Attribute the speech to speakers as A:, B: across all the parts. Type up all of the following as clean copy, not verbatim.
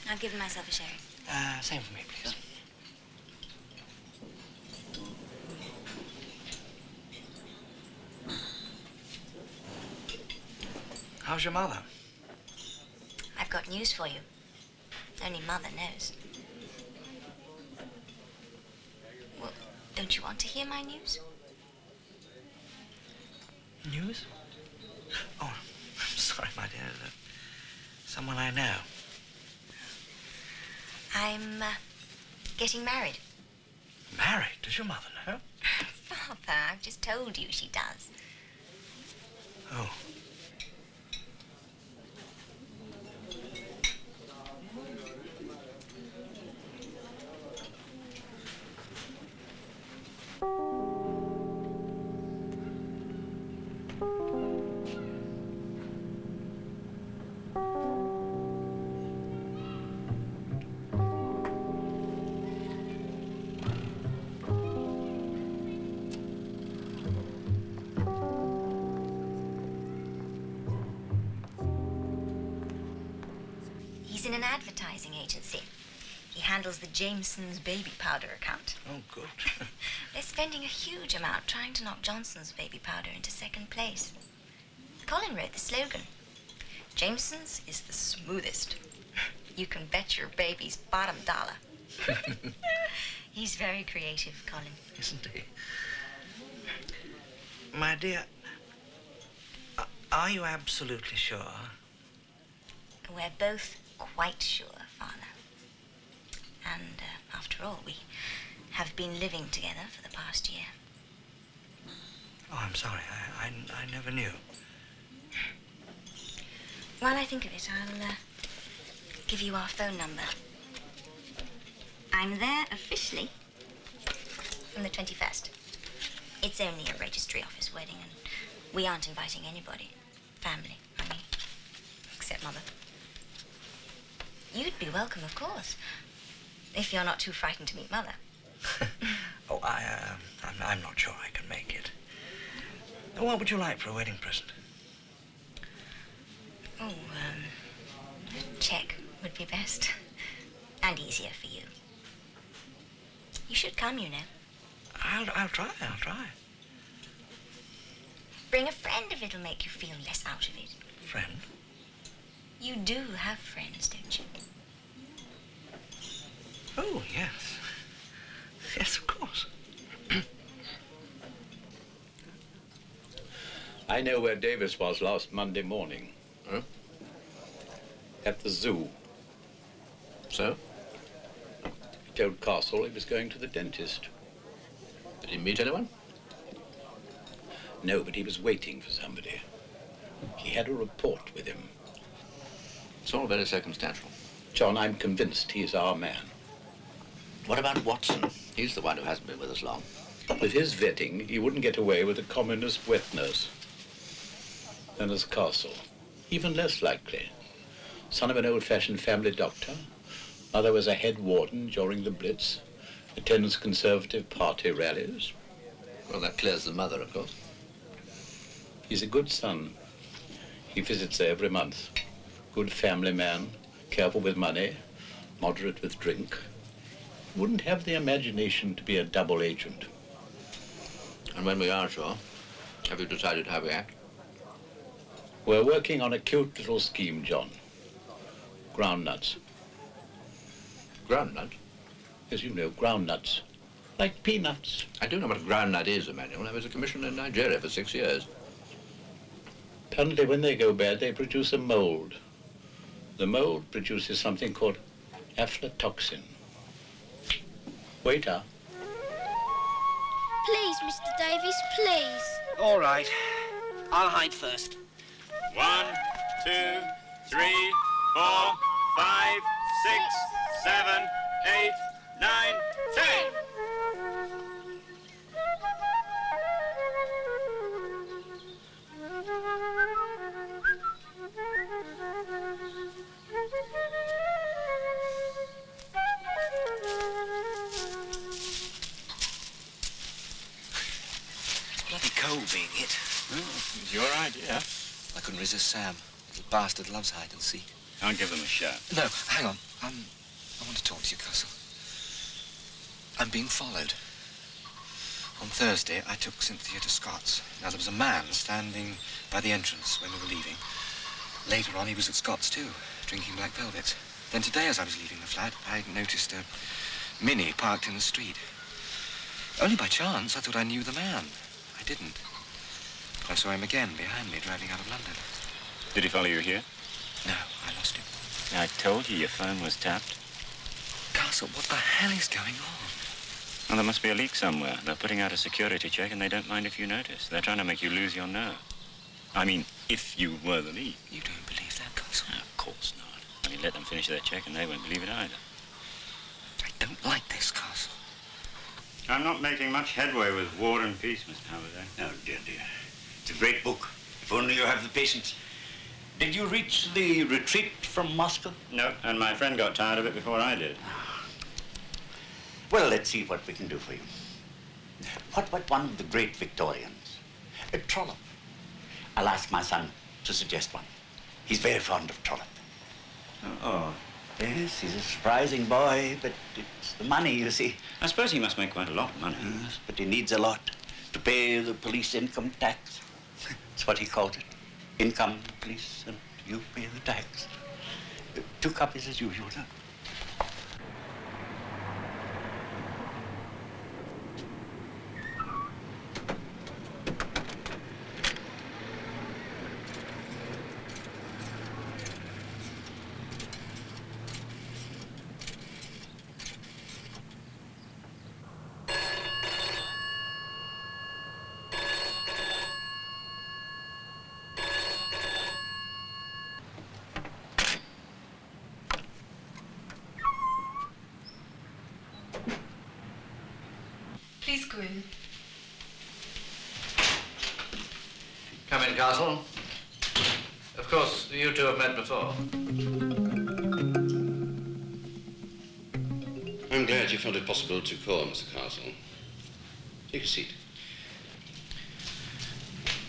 A: I've given myself a sherry.
B: Same for me, please. How's your mother?
A: I've got news for you. Only Mother knows. Well, don't you want to hear my news?
B: News? Oh, I'm sorry, my dear. Someone I know.
A: I'm getting married.
B: Married? Does your mother know?
A: Father, I've just told you she does.
B: Oh.
A: He's in an advertising agency. He handles the Jameson's baby powder account.
B: Oh, good.
A: They're spending a huge amount trying to knock Johnson's baby powder into second place. Colin wrote the slogan. Jameson's is the smoothest. You can bet your baby's bottom dollar. He's very creative, Colin.
B: Isn't he? My dear, are you absolutely sure?
A: We're both quite sure, Father. And after all, we have been living together for the past year.
B: Oh, I'm sorry. I never knew.
A: While I think of it, I'll give you our phone number. I'm there officially from the 21st. It's only a registry office wedding, and we aren't inviting anybody. Family, I mean, except Mother. You'd be welcome, of course, if you're not too frightened to meet Mother.
B: Oh, I'm not sure I can make it. What would you like for a wedding present?
A: Oh, a check would be best. And easier for you. You should come, you know.
B: I'll try.
A: Bring a friend if it'll make you feel less out of it.
B: Friend?
A: You do have friends, don't you?
B: Oh, yes. Yes, of course.
C: I know where Davis was last Monday morning.
D: Huh?
C: At the zoo.
D: So?
C: He told Castle he was going to the dentist.
D: Did he meet anyone?
C: No, but he was waiting for somebody. He had a report with him.
D: It's all very circumstantial.
C: John, I'm convinced he's our man.
D: What about Watson? He's the one who hasn't been with us long.
C: With his vetting, he wouldn't get away with a communist wet nurse. Then there's Castle. Even less likely. Son of an old-fashioned family doctor. Mother was a head warden during the Blitz. Attends Conservative Party rallies.
D: Well, that clears the mother, of course.
C: He's a good son. He visits her every month. Good family man, careful with money, moderate with drink. Wouldn't have the imagination to be a double agent.
D: And when we are sure, have you decided how we act?
C: We're working on a cute little scheme, John. Groundnuts.
D: Groundnut?
C: As you know, groundnuts. Like peanuts.
D: I do know what a groundnut is, Emmanuel. I was a commissioner in Nigeria for 6 years.
C: Apparently, when they go bad, they produce a mold. The mold produces something called aflatoxin. Waiter.
E: Please, Mr. Davies, please.
F: All right. I'll hide first.
G: 1, 2, 3, 4, 5, 6, 7, 8, 9, 10.
F: Bloody cold being hit.
G: Well, it was your idea.
F: I couldn't resist Sam. Little bastard loves hide and seek.
G: I'll give them a shot.
F: No, hang on.
H: I want to talk to you, Castle. I'm being followed. On Thursday, I took Cynthia to Scott's. Now, there was a man standing by the entrance when we were leaving. Later on, he was at Scott's, too, drinking black velvet. Then today, as I was leaving the flat, I noticed a Mini parked in the street. Only by chance, I thought I knew the man. I didn't. But I saw him again behind me, driving out of London.
G: Did he follow you here?
H: No, I lost him.
G: I told you your phone was tapped.
H: Castle, what the hell is going on?
G: Well, there must be a leak somewhere. They're putting out a security check, and they don't mind if you notice. They're trying to make you lose your nerve. I mean, if you were the leak.
H: You don't believe that, Castle?
G: No, of course not. I mean, let them finish their check, and they won't believe it either.
H: I don't like this, Castle.
G: I'm not making much headway with War and Peace, Mr. Haverday.
I: Oh, dear, dear. It's a great book, if only you have the patience. Did you reach the retreat from Moscow?
G: No, and my friend got tired of it before I did.
I: Well, let's see what we can do for you. What about one of the great Victorians? A Trollope. I'll ask my son to suggest one. He's very fond of Trollope. Oh, yes, he's a surprising boy, but it's the money, you see.
G: I suppose he must make quite a lot of money.
I: Yes, but he needs a lot to pay the police income tax. That's what he calls it. Income, police, and you pay the tax. 2 copies as usual, sir.
J: Please go in.
D: Come in, Castle. Of course, you two have met before.
K: I'm glad you found it possible to call, Mr. Castle. Take a seat.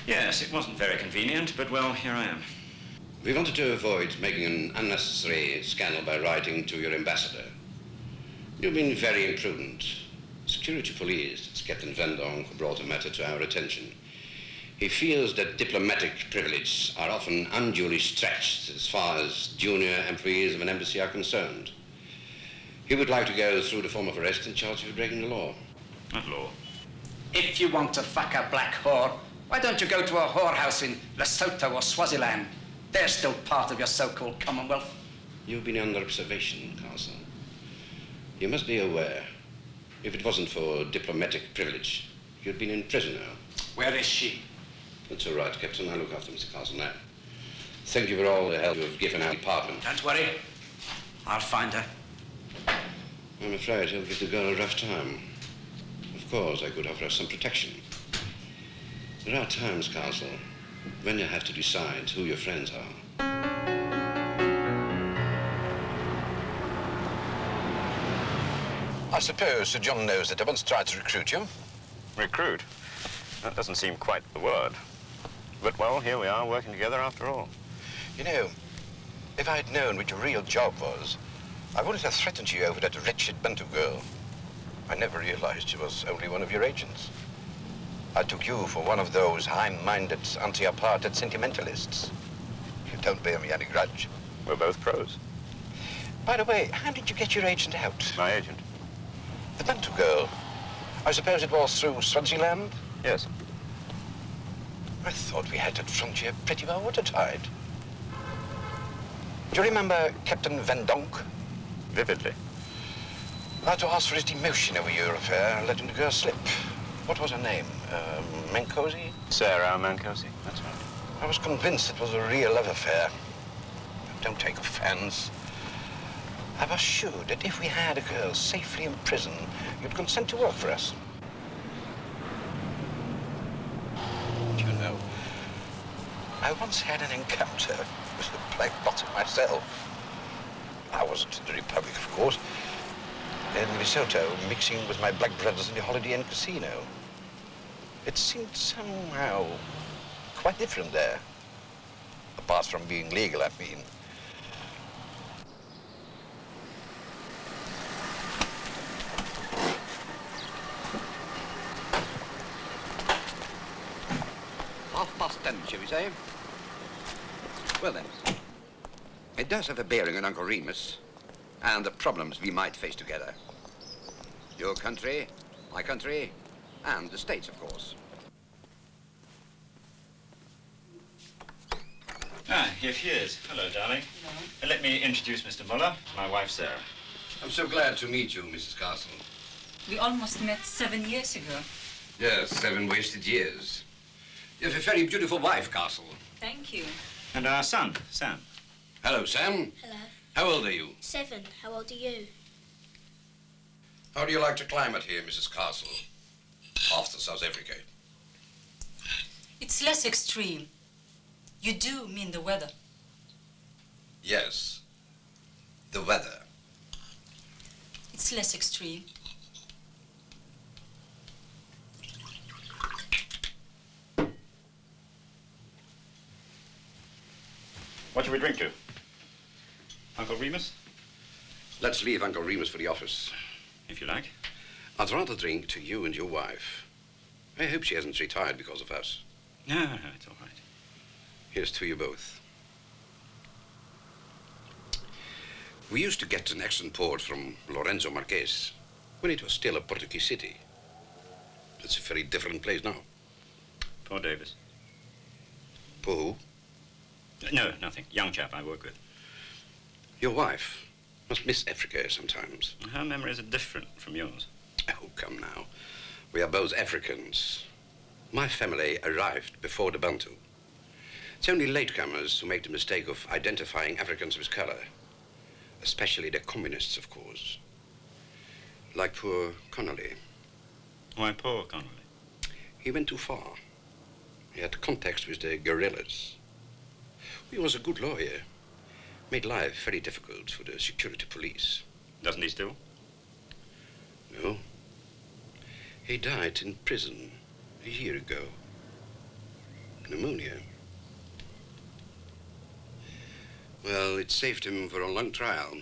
G: Yes, it wasn't very convenient, but, well, here I am.
K: We wanted to avoid making an unnecessary scandal by writing to your ambassador. You've been very imprudent. Security police, it's Captain Van Donk, who brought the matter to our attention. He feels that diplomatic privileges are often unduly stretched as far as junior employees of an embassy are concerned. He would like to go through the form of arrest and charge you for breaking the law.
G: What law?
F: If you want to fuck a black whore, why don't you go to a whorehouse in Lesotho or Swaziland? They're still part of your so-called Commonwealth.
K: You've been under observation, Castle. You must be aware, if it wasn't for diplomatic privilege, you'd been in prison now.
F: Where is she?
K: That's all right, Captain. I'll look after Mr. Castle now. Thank you for all the help you've given our department.
F: Don't worry. I'll find her.
K: I'm afraid he'll give the girl a rough time. Of course, I could offer her some protection. There are times, Castle, when you have to decide who your friends are.
L: I suppose Sir John knows that I once tried to recruit you.
G: Recruit? That doesn't seem quite the word. But, well, here we are, working together after all.
L: You know, if I'd known what your real job was, I wouldn't have threatened you over that wretched Bantu girl. I never realized she was only one of your agents. I took you for one of those high-minded, anti-apartheid sentimentalists. You don't bear me any grudge.
G: We're both pros.
L: By the way, how did you get your agent out?
G: My agent?
L: The Bantu girl. I suppose it was through Swaziland?
G: Yes.
L: I thought we had that frontier pretty well watertight. Do you remember Captain Van Donk?
G: Vividly.
L: I had to ask for his demotion over your affair and letting the girl slip. What was her name? Mancosi?
G: Sarah Mancosi, that's right.
L: I was convinced it was a real love affair. Don't take offense. I was sure that if we had a girl safely in prison, you'd consent to work for us. Do you know, I once had an encounter with the Black Bottom myself. I wasn't in the Republic, of course. In Lesotho, mixing with my black brothers in the Holiday Inn casino. It seemed somehow quite different there. Apart from being legal, I mean.
K: shall we say? Well then, it does have a bearing on Uncle Remus and the problems we might face together. Your country, my country, and the States, of course.
G: Ah, here she is. Hello, darling. Hello. Let me introduce Mr. Muller, my wife, Sarah.
K: I'm so glad to meet you, Mrs. Castle.
J: We almost met 7 years ago.
K: Yes, 7 wasted years. You have a very beautiful wife, Castle.
J: Thank you.
G: And our son, Sam.
K: Hello, Sam.
E: Hello.
K: How old are you?
E: 7. How old are you?
K: How do you like the climate here, Mrs. Castle? After South Africa.
J: It's less extreme. You do mean the weather.
K: Yes, the weather.
J: It's less extreme.
G: What shall we drink to? Uncle Remus?
K: Let's leave Uncle Remus for the office.
G: If you like.
K: I'd rather drink to you and your wife. I hope she hasn't retired because of us.
G: No, it's all right.
K: Here's to you both. We used to get an excellent port from Lorenzo Marquez when it was still a Portuguese city. It's a very different place now.
G: Poor Davis.
K: Poor who?
G: No, nothing. Young chap I work with.
K: Your wife must miss Africa sometimes.
G: Her memories are different from yours.
K: Oh, come now. We are both Africans. My family arrived before the Bantu. It's only latecomers who make the mistake of identifying Africans with color. Especially the communists, of course. Like poor Connolly.
G: Why poor Connolly?
K: He went too far. He had contacts with the guerrillas. He was a good lawyer. Made life very difficult for the security police.
G: Doesn't he still?
K: No. He died in prison a year ago. Pneumonia. Well, it saved him for a long trial.